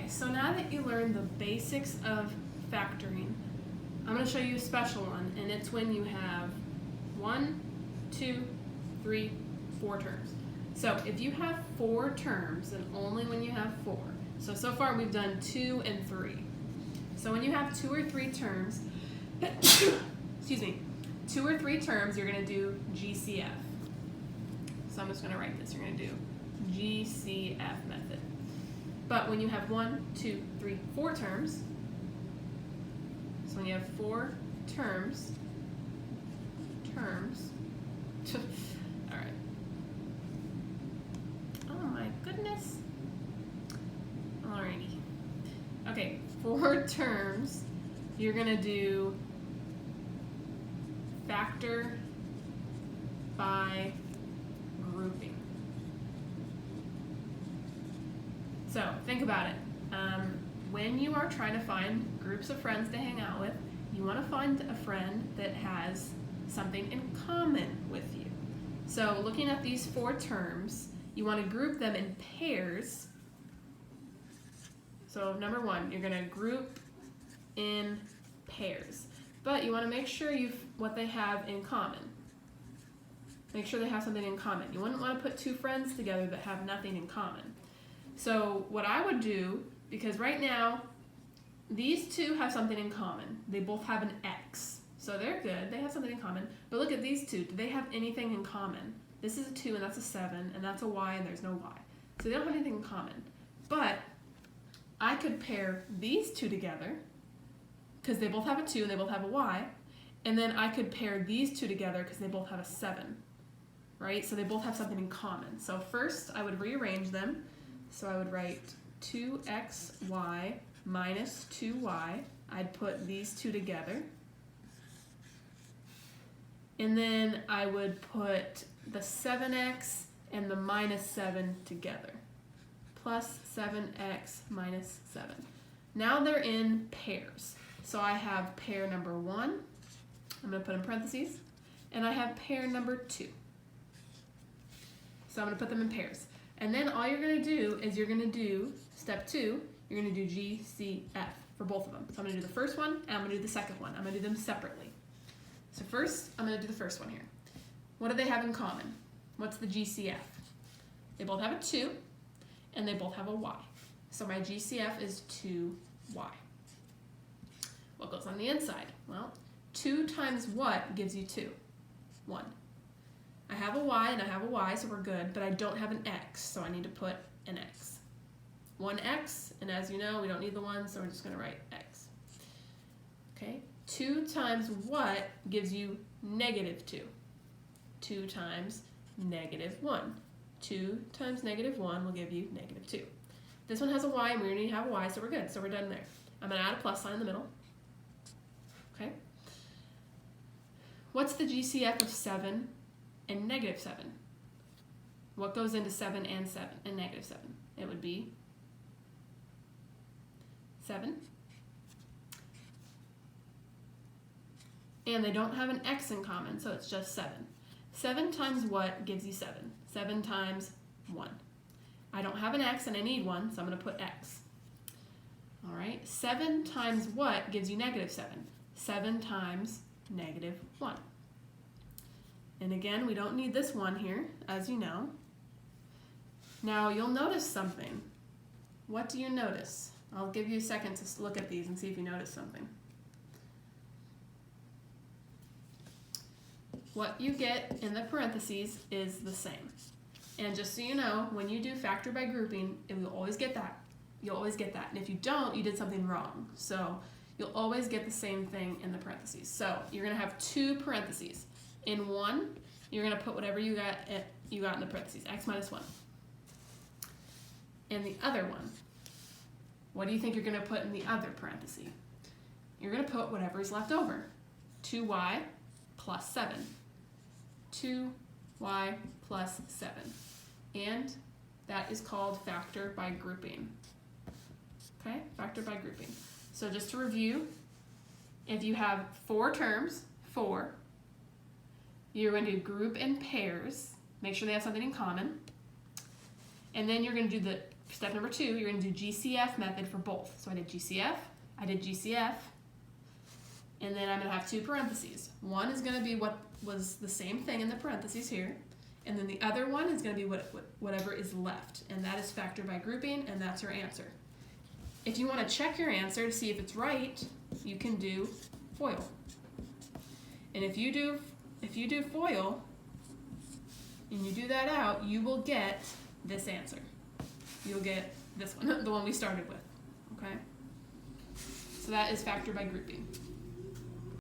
so now that you learned the basics of factoring, I'm going to show you a special one, and it's when you have 1, 2, 3, 4 terms. So if you have 4 terms, and only when you have 4. So far we've done 2 and 3. So when you have 2 or 3 terms, excuse me, 2 or 3 terms, you're going to do GCF. So I'm just going to write this. You're going to do GCF method. But when you have 1, 2, 3, 4 terms, so when you have 4 terms, all right. Oh my goodness. Alrighty. Okay, 4 terms, you're going to do factor by grouping. So think about it. When you are trying to find groups of friends to hang out with, you want to find a friend that has something in common with you. So looking at these 4 terms, you want to group them in pairs. So number 1, you're going to group in pairs. But you want to make sure what they have in common. Make sure they have something in common. You wouldn't want to put 2 friends together that have nothing in common. So what I would do, because right now, these 2 have something in common. They both have an X. So they're good, they have something in common. But look at these 2, do they have anything in common? This is a 2 and that's a 7, and that's a Y and there's no Y. So they don't have anything in common. But I could pair these 2 together, because they both have a 2 and they both have a Y, and then I could pair these 2 together because they both have a 7, right? So they both have something in common. So first I would rearrange them. So I would write 2xy minus 2y. I'd put these 2 together. And then I would put the 7x and the minus 7 together. Plus 7x minus 7. Now they're in pairs. So I have pair number 1, I'm going to put in parentheses, and I have pair number 2. So I'm going to put them in pairs. And then all you're going to do is you're going to do, step 2, you're going to do GCF for both of them. So I'm going to do the first one, and I'm going to do the second one. I'm going to do them separately. So first, I'm going to do the first one here. What do they have in common? What's the GCF? They both have a 2, and they both have a Y. So my GCF is 2Y. What goes on the inside? Well, 2 times what gives you 2? 1. I have a Y and I have a Y, so we're good, but I don't have an X, so I need to put an X. 1X, and as you know, we don't need the 1, so we're just going to write X. Okay, 2 times what gives you negative 2? 2 times negative 1. 2 times negative 1 will give you negative 2. This one has a Y, and we already have a Y, so we're good, so we're done there. I'm going to add a plus sign in the middle. Okay. What's the GCF of 7 and negative 7? What goes into 7 and negative 7? It would be 7. And they don't have an X in common, so it's just 7. 7 times what gives you 7? 7 times 1. I don't have an X and I need 1, so I'm going to put X. All right, 7 times what gives you negative 7? 7 times negative 1. And again, we don't need this 1 here, as you know. Now, you'll notice something. What do you notice? I'll give you a second to look at these and see if you notice something. What you get in the parentheses is the same. And just so you know, when you do factor by grouping, it will always get that. You'll always get that. And if you don't, you did something wrong. So you'll always get the same thing in the parentheses. So you're going to have 2 parentheses. In one, you're going to put whatever you got in the parentheses, x minus 1. In the other one, what do you think you're going to put in the other parenthesis? You're going to put whatever is left over. 2y plus 7. 2y plus 7. And that is called factor by grouping. Okay, factor by grouping. So just to review, if you have 4 terms, 4, you're going to group in pairs, make sure they have something in common, and then you're going to do the step number 2, you're going to do GCF method for both. So I did GCF, and then I'm going to have 2 parentheses. One is going to be what was the same thing in the parentheses here, and then the other one is going to be whatever is left, and that is factor by grouping, and that's your answer. If you want to check your answer to see if it's right, you can do FOIL. And if you do FOIL, and you do that out, you will get this answer. You'll get this one, the one we started with, okay? So that is factor by grouping.